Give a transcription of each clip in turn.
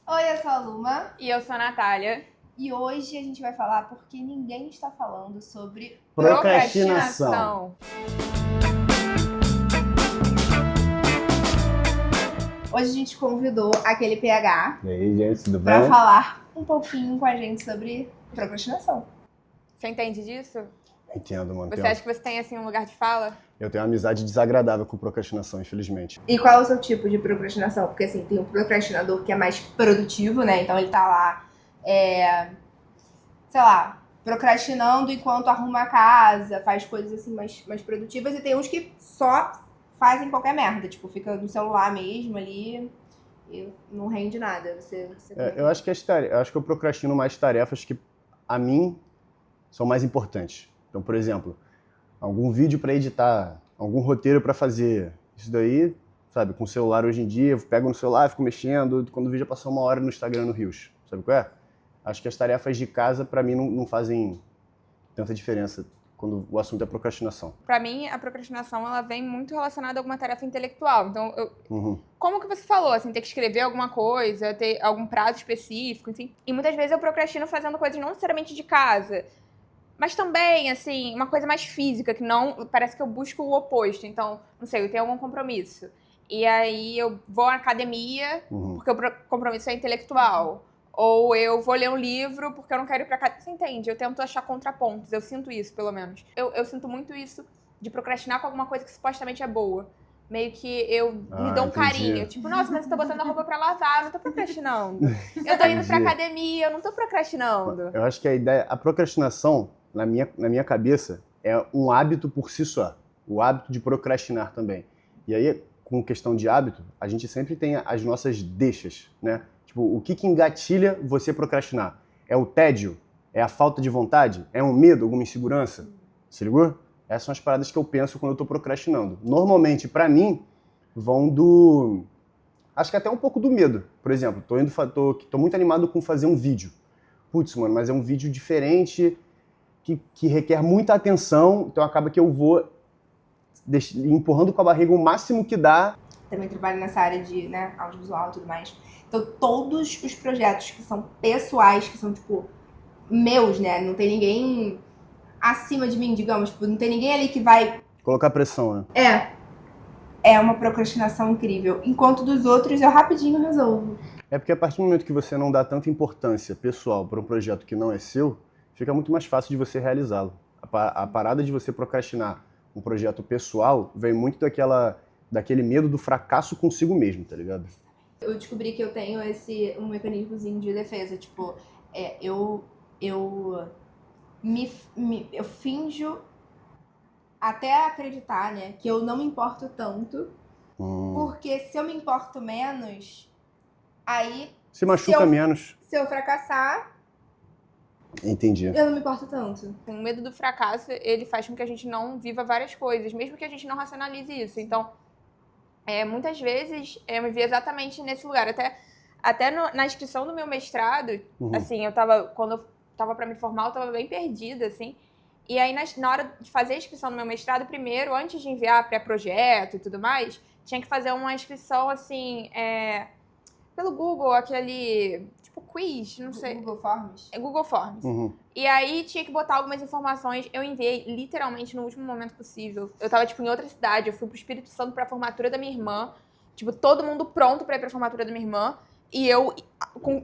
Oi, eu sou a Luma E eu sou a Natália. e hoje a gente vai falar porque ninguém está falando sobre Procrastinação. Hoje a gente convidou aquele PH E aí, gente, tudo para bem? falar um pouquinho com a gente sobre procrastinação. Você entende disso? Entendo, mano. Você acha que você tem, assim, um lugar de fala? Eu tenho uma amizade desagradável com procrastinação, infelizmente. E qual é o seu tipo de procrastinação? Porque assim, tem um procrastinador que é mais produtivo, né? Então ele tá lá, sei lá, procrastinando enquanto arruma a casa, faz coisas assim mais produtivas. E tem uns que só fazem qualquer merda, tipo, fica no celular mesmo ali e não rende nada. Você Eu acho que eu procrastino mais tarefas que, a mim, são mais importantes. Então, por exemplo, algum vídeo para editar, algum roteiro para fazer. Isso daí, sabe, com o celular hoje em dia, eu pego no celular, fico mexendo, quando o vídeo já passou uma hora no Instagram, no Reels. Sabe qual é? Acho que as tarefas de casa, para mim, não fazem tanta diferença quando o assunto é procrastinação. Pra mim, a procrastinação, ela vem muito relacionada a alguma tarefa intelectual. Então, Uhum. como que você falou, assim, ter que escrever alguma coisa, ter algum prazo específico, enfim. E muitas vezes eu procrastino fazendo coisas não necessariamente de casa, mas também, assim, uma coisa mais física, que não... Parece que eu busco o oposto. Então, não sei, eu tenho algum compromisso. E aí eu vou à academia, porque o compromisso é intelectual. Ou eu vou ler um livro porque eu não quero ir pra casa. Você entende? Eu tento achar contrapontos. Eu sinto isso, pelo menos. Eu sinto muito isso de procrastinar com alguma coisa que supostamente é boa. Meio que eu me dou um Entendi. carinho. Tipo, nossa, mas eu tô botando a roupa pra lavar, eu não tô procrastinando. Eu tô indo pra Entendi. academia, eu não tô procrastinando. Eu acho que a procrastinação, na minha cabeça, é um hábito por si só. O hábito de procrastinar também. E aí, com questão de hábito, a gente sempre tem as nossas deixas, né? Tipo, o que engatilha você procrastinar? É o tédio? É a falta de vontade? É um medo, alguma insegurança? Se ligou? Essas são as paradas que eu penso quando eu tô procrastinando. Normalmente, pra mim, vão do... Acho que até um pouco do medo. Por exemplo, tô muito animado com fazer um vídeo. Putz, mano, mas é um vídeo diferente, que requer muita atenção, então acaba que eu vou empurrando com a barriga o máximo que dá. também trabalho nessa área de, né, audiovisual e tudo mais. Então, todos os projetos que são pessoais, que são, tipo, meus, né? Não tem ninguém acima de mim, digamos. Tipo, não tem ninguém ali que vai... Colocar pressão, né? É uma procrastinação incrível. Enquanto dos outros, eu rapidinho resolvo. É porque a partir do momento que você não dá tanta importância pessoal para um projeto que não é seu, fica muito mais fácil de você realizá-lo. A parada de você procrastinar um projeto pessoal vem muito daquele medo do fracasso consigo mesmo, tá ligado? Eu descobri que eu tenho um mecanismozinho de defesa. Tipo, eu finjo até acreditar, né, que eu não me importo tanto. Porque se eu me importo menos, aí Se machuca menos. se eu fracassar, Entendi. eu não me importo tanto. O medo do fracasso, ele faz com que a gente não viva várias coisas, mesmo que a gente não racionalize isso. Então, muitas vezes, eu me vi exatamente nesse lugar. Até na inscrição do meu mestrado, assim, quando eu tava pra me formar, eu tava bem perdida, assim. E aí, na hora de fazer a inscrição no meu mestrado, primeiro, antes de enviar pré-projeto e tudo mais, tinha que fazer uma inscrição, assim, pelo Google, aquele, tipo, quiz, não sei. Google Forms? É Google Forms. E aí, tinha que botar algumas informações. Eu enviei, literalmente, no último momento possível. Eu tava, tipo, em outra cidade. Eu fui pro Espírito Santo pra formatura da minha irmã. Tipo, todo mundo pronto pra ir pra formatura da minha irmã. E eu,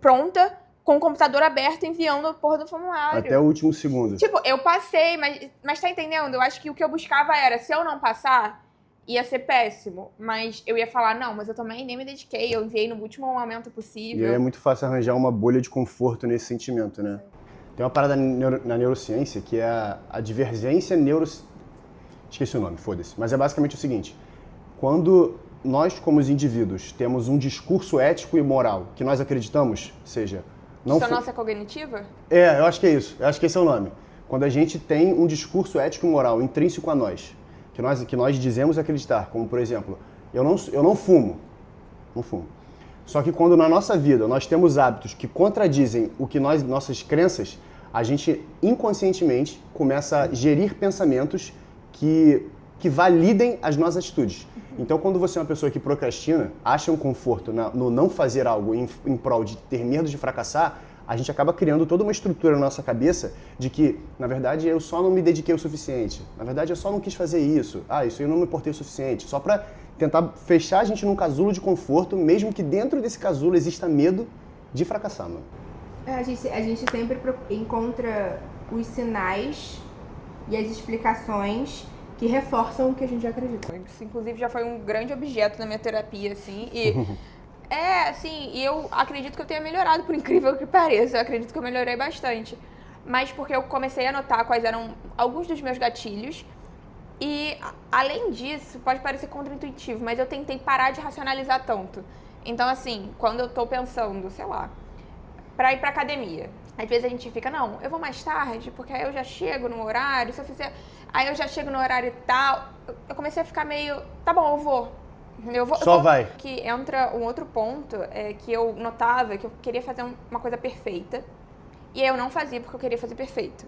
pronta, com o computador aberto, enviando a porra do formulário. Até o último segundo. Tipo, eu passei, mas tá entendendo? Eu acho que o que eu buscava era, se eu não passar, ia ser péssimo. Mas eu ia falar, não, mas eu também nem me dediquei, eu enviei no último momento E possível. aí é muito fácil arranjar uma bolha de conforto nesse sentimento, né? Tem uma parada na neurociência que é a divergência Esqueci o nome, foda-se. Mas é basicamente o seguinte. Quando nós, como os indivíduos, temos um discurso ético e moral que nós acreditamos, seja... Dissonância cognitiva? Eu acho que é isso. Eu acho que esse é o nome. Quando a gente tem um discurso ético e moral intrínseco a nós, que nós dizemos acreditar, como, por exemplo, eu não fumo. Não fumo. Só que quando na nossa vida nós temos hábitos que contradizem o que nossas crenças, a gente inconscientemente começa a gerir pensamentos que que validem as nossas atitudes. Então, quando você é uma pessoa que procrastina, acha um conforto no não fazer algo em prol de ter medo de fracassar, a gente acaba criando toda uma estrutura na nossa cabeça de que, na verdade, eu só não me dediquei o suficiente. Na verdade, eu só não quis fazer isso. Isso eu não me importei o suficiente. Só para tentar fechar a gente num casulo de conforto, mesmo que dentro desse casulo exista medo de fracassar, mano. A gente sempre encontra os sinais e as explicações que reforçam o que a gente já acredita. Isso, inclusive, já foi um grande objeto na minha terapia, assim, e... e eu acredito que eu tenha melhorado, por incrível que pareça. Eu acredito que eu melhorei bastante. Mas porque eu comecei a notar quais eram alguns dos meus gatilhos. E, além disso, pode parecer contraintuitivo, mas eu tentei parar de racionalizar tanto. Então, assim, quando eu tô pensando, sei lá, pra ir pra academia, às vezes a gente fica, não, eu vou mais tarde, porque aí eu já chego no horário, se eu fizer... Aí eu já chego no horário e tal. Eu comecei a ficar meio, tá bom, eu vou. Vai. Que entra um outro ponto que eu notava que eu queria fazer uma coisa perfeita. E aí eu não fazia porque eu queria fazer perfeito.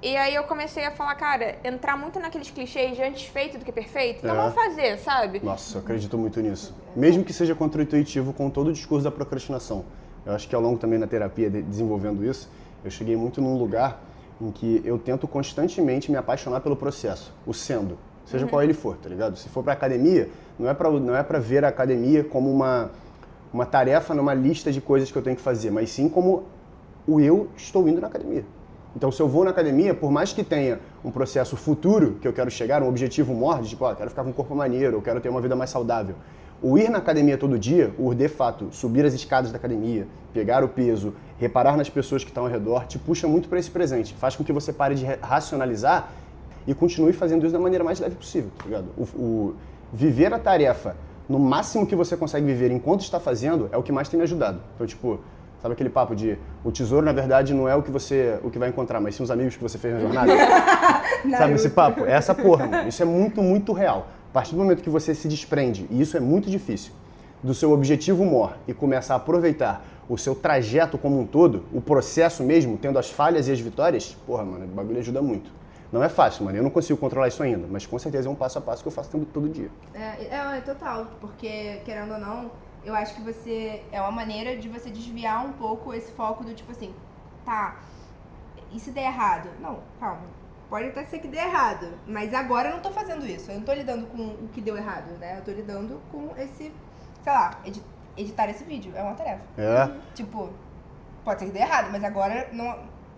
E aí eu comecei a falar, cara, entrar muito naqueles clichês de antes feito do que perfeito. Então vamos fazer, sabe? Nossa, eu acredito muito nisso. Mesmo que seja contraintuitivo com todo o discurso da procrastinação. Eu acho que ao longo também na terapia, desenvolvendo isso, eu cheguei muito num lugar em que eu tento constantemente me apaixonar pelo processo, o sendo. Seja qual ele for, tá ligado? Se for pra academia, não é pra ver a academia como uma tarefa numa lista de coisas que eu tenho que fazer, mas sim como eu estou indo na academia. Então, se eu vou na academia, por mais que tenha um processo futuro que eu quero chegar, um objetivo maior, tipo, quero ficar com um corpo maneiro, eu quero ter uma vida mais saudável. O ir na academia todo dia, o de fato subir as escadas da academia, pegar o peso, reparar nas pessoas que estão ao redor, te puxa muito para esse presente. Faz com que você pare de racionalizar e continue fazendo isso da maneira mais leve possível, tá ligado? Viver a tarefa no máximo que você consegue viver enquanto está fazendo é o que mais tem me ajudado. Então, tipo, sabe aquele papo de o tesouro, na verdade, não é o que vai encontrar, mas sim os amigos que você fez na jornada? Sabe esse papo? É essa porra, mano. Isso é muito, muito real. A partir do momento que você se desprende, e isso é muito difícil, do seu objetivo maior e começa a aproveitar o seu trajeto como um todo, o processo mesmo, tendo as falhas e as vitórias, porra, mano, o bagulho ajuda muito. Não é fácil, mano, eu não consigo controlar isso ainda, mas com certeza é um passo a passo que eu faço todo dia. É total, porque, querendo ou não, eu acho que é uma maneira de você desviar um pouco esse foco do tipo assim, tá, e se der errado? Não, calma. Pode até ser que dê errado, mas agora eu não tô fazendo isso. Eu não tô lidando com o que deu errado, né? Eu tô lidando com esse, sei lá, editar esse vídeo. É uma tarefa. Tipo, pode ser que dê errado, mas agora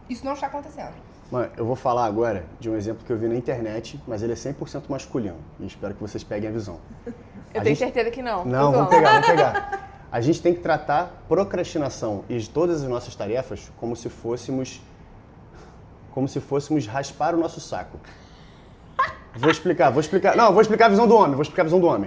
isso não está acontecendo. Mano, eu vou falar agora de um exemplo que eu vi na internet, mas ele é 100% masculino. E espero que vocês peguem a visão. Eu tenho certeza que não. Não, vamos pegar. A gente tem que tratar procrastinação e todas as nossas tarefas como se fôssemos raspar o nosso saco. Vou explicar. Não, vou explicar a visão do homem.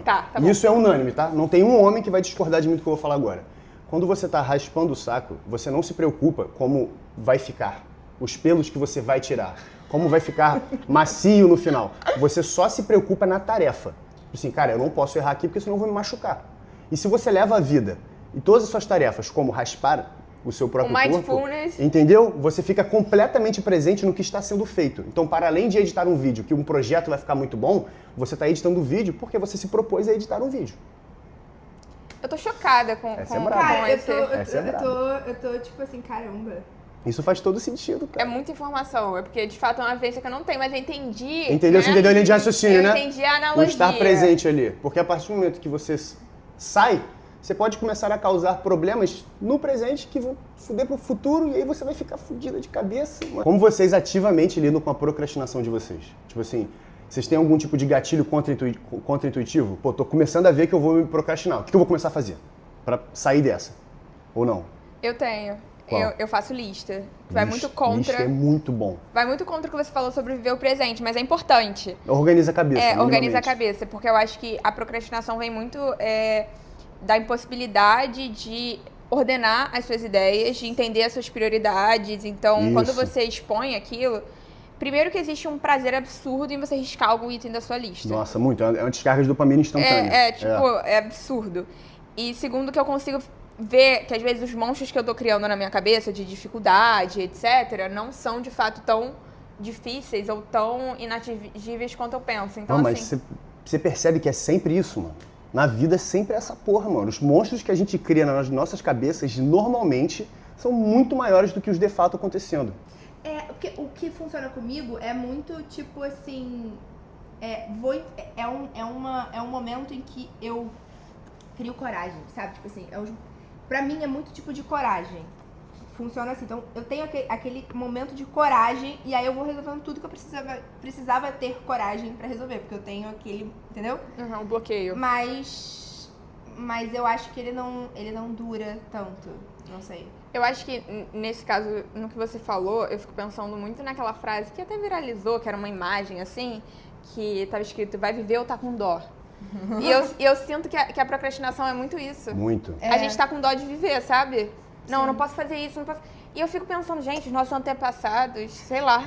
Tá bom. E isso é unânime, tá? Não tem um homem que vai discordar de mim do que eu vou falar agora. Quando você tá raspando o saco, você não se preocupa como vai ficar, os pelos que você vai tirar, como vai ficar macio no final. Você só se preocupa na tarefa. Assim, cara, eu não posso errar aqui porque senão eu vou me machucar. E se você leva a vida e todas as suas tarefas como raspar o seu próprio corpo, entendeu? Você fica completamente presente no que está sendo feito. Então, para além de editar um vídeo, que um projeto vai ficar muito bom, você está editando o vídeo porque você se propôs a editar um vídeo. Eu tô chocada com Essa é brava. Cara, eu tô tipo assim, caramba. Isso faz todo sentido, cara. É muita informação, é porque de fato é uma vivência que eu não tenho, mas eu entendi. Entendeu? Você entendeu a linha de raciocínio, né? Eu entendi a analogia. O estar presente ali. Porque a partir do momento que você sai, você pode começar a causar problemas no presente que vão fuder pro futuro e aí você vai ficar fudida de cabeça. Como vocês ativamente lidam com a procrastinação de vocês? Tipo assim, vocês têm algum tipo de gatilho contra-intuitivo? Pô, tô começando a ver que eu vou me procrastinar. O que eu vou começar a fazer pra sair dessa? Ou não? Eu tenho. Eu faço lista. Vai muito contra. Lista é muito bom. Vai muito contra o que você falou sobre viver o presente, mas é importante. Organiza a cabeça. Organiza a cabeça, porque eu acho que a procrastinação vem muito da impossibilidade de ordenar as suas ideias, de entender as suas prioridades. Então, quando você expõe aquilo, primeiro que existe um prazer absurdo em você riscar algum item da sua lista. Nossa, muito. É uma descarga de dopamina instantânea. É absurdo. E segundo que eu consigo ver que às vezes os monstros que eu tô criando na minha cabeça de dificuldade, etc, não são de fato tão difíceis ou tão inatingíveis quanto eu penso. Então, Não, mas assim, você percebe que é sempre isso, mano. Na vida é sempre essa porra, mano. Os monstros que a gente cria nas nossas cabeças, normalmente, são muito maiores do que os de fato acontecendo. Porque o que funciona comigo é muito, tipo assim... É um momento em que eu crio coragem, sabe? Tipo assim, pra mim é muito tipo de coragem. Funciona assim. Então, eu tenho aquele momento de coragem e aí eu vou resolvendo tudo que eu precisava ter coragem pra resolver. Porque eu tenho aquele... Entendeu? o bloqueio. Mas eu acho que ele não dura tanto. Não sei. Eu acho que, nesse caso, no que você falou, eu fico pensando muito naquela frase que até viralizou, que era uma imagem, assim, que tava escrito, vai viver ou tá com dó. E eu sinto que a procrastinação é muito isso. Muito. A gente tá com dó de viver, sabe? Não, eu não posso fazer isso, não posso... E eu fico pensando, gente, os nossos antepassados, sei lá,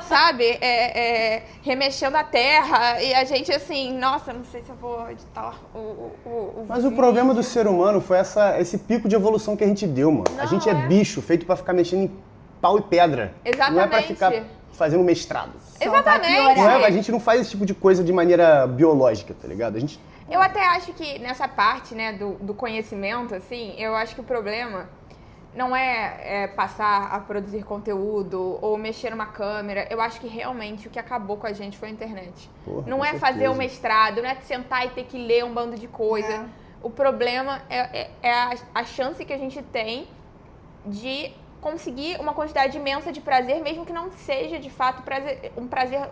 sabe? Remexendo a terra e a gente assim, nossa, não sei se eu vou editar o Mas o problema do ser humano foi esse pico de evolução que a gente deu, mano. Não, a gente é bicho, feito pra ficar mexendo em pau e pedra. Exatamente. Não é pra ficar fazendo mestrado. Exatamente. A gente não faz esse tipo de coisa de maneira biológica, tá ligado? Eu até acho que nessa parte, né, do conhecimento, assim, eu acho que o problema não é passar a produzir conteúdo ou mexer numa câmera. Eu acho que realmente o que acabou com a gente foi a internet. Porra, não com é certeza. fazer um mestrado, não é sentar e ter que ler um bando de coisa. O problema é a chance que a gente tem de conseguir uma quantidade imensa de prazer, mesmo que não seja de fato um prazer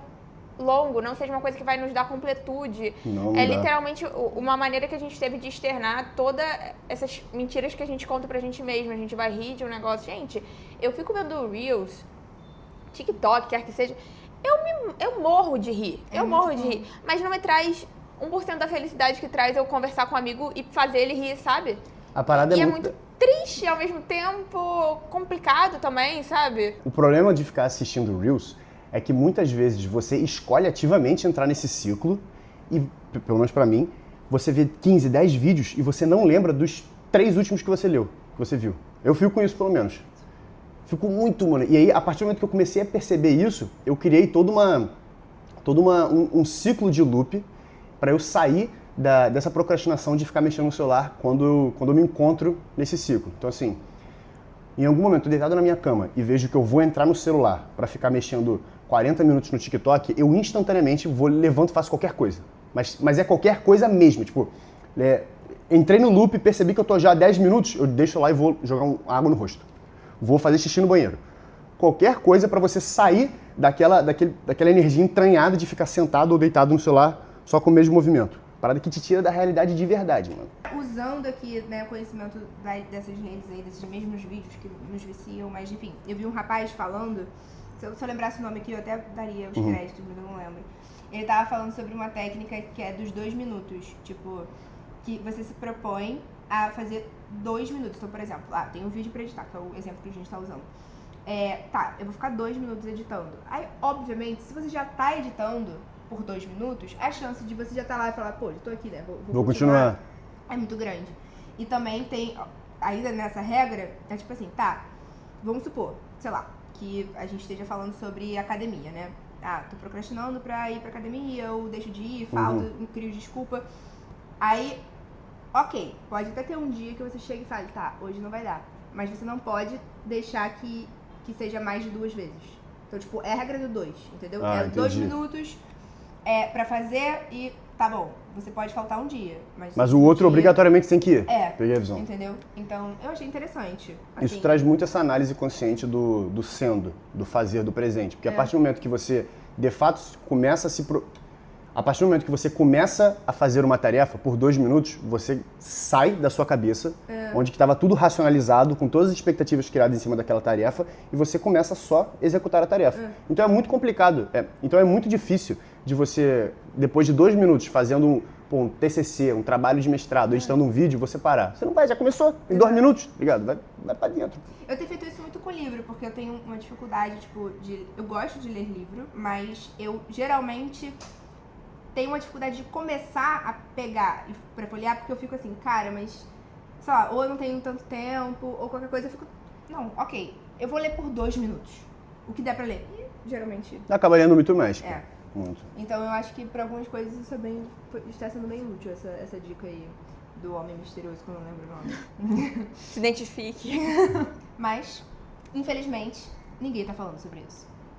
longo, não seja uma coisa que vai nos dar completude. Não é dá. literalmente uma maneira que a gente teve de externar todas essas mentiras que a gente conta pra gente mesmo. A gente vai rir de um negócio. Gente, eu fico vendo Reels, TikTok, quer que seja, eu morro de rir. Mas não me traz 1% da felicidade que traz eu conversar com um amigo e fazer ele rir, sabe? A parada E é muito triste, ao mesmo tempo complicado também, sabe? O problema de ficar assistindo Reels é que muitas vezes você escolhe ativamente entrar nesse ciclo e, pelo menos pra mim, você vê 15, 10 vídeos e você não lembra dos 3 últimos que você leu, que você viu. Eu fico com isso, pelo menos. Fico muito, mano. E aí, a partir do momento que eu comecei a perceber isso, eu criei um ciclo de loop pra eu sair dessa procrastinação de ficar mexendo no celular quando eu me encontro nesse ciclo. Então, assim, em algum momento, deitado na minha cama e vejo que eu vou entrar no celular pra ficar mexendo 40 minutos no TikTok, eu instantaneamente levanto e faço qualquer coisa. Mas é qualquer coisa mesmo. Tipo, entrei no loop, percebi que eu tô já há 10 minutos, eu deixo lá e vou jogar água no rosto. Vou fazer xixi no banheiro. Qualquer coisa pra você sair daquela energia entranhada de ficar sentado ou deitado no celular só com o mesmo movimento. Parada que te tira da realidade de verdade, mano. Usando aqui, né, o conhecimento dessas redes aí, desses mesmos vídeos que nos viciam, mas enfim, eu vi um rapaz falando, se eu lembrasse o nome aqui, eu até daria os créditos, mas eu não lembro. Ele tava falando sobre uma técnica que é dos 2 minutos, tipo, que você se propõe a fazer 2 minutos. Então, por exemplo, tem um vídeo pra editar, que é o exemplo que a gente tá usando. Eu vou ficar 2 minutos editando. Aí, obviamente, se você já tá editando por 2 minutos, a chance de você já tá lá e falar, pô, já tô aqui, né, Vou continuar. É muito grande. E também tem, ainda nessa regra, é tipo assim, vamos supor, sei lá, que a gente esteja falando sobre academia, né? Tô procrastinando pra ir pra academia, ou deixo de ir, falto, crio desculpa. Aí, ok, pode até ter um dia que você chega e fale, hoje não vai dar. Mas você não pode deixar que seja mais de 2 vezes. Então, tipo, é a regra do 2, entendeu? 2 minutos pra fazer e tá bom, você pode faltar um dia. Mas o outro obrigatoriamente tem que ir. Peguei a visão. Entendeu? Então, eu achei interessante. Isso assim, traz muito essa análise consciente do sendo, do fazer, do presente. Porque a partir do momento que você, de fato, começa a se... A partir do momento que você começa a fazer uma tarefa por 2 minutos, você sai da sua cabeça, onde que estava tudo racionalizado, com todas as expectativas criadas em cima daquela tarefa, e você começa só a executar a tarefa. Então é muito complicado, então é muito difícil de você, depois de 2 minutos, fazendo um TCC, um trabalho de mestrado, editando um vídeo, você parar. Você não vai, já começou, em 2 minutos, ligado? Vai pra dentro. Eu tenho feito isso muito com livro, porque eu tenho uma dificuldade, tipo, eu gosto de ler livro, mas eu geralmente tenho uma dificuldade de começar a pegar pra folhear, porque eu fico assim, cara, mas, sei lá, ou eu não tenho tanto tempo, ou qualquer coisa, eu fico, não, ok, eu vou ler por 2 minutos, o que der pra ler. geralmente. Acaba lendo muito mais. É. Muito. Então eu acho que pra algumas coisas isso está sendo bem útil, essa dica aí do homem misterioso, que eu não lembro o nome. Se identifique. Mas, infelizmente, ninguém tá falando sobre isso.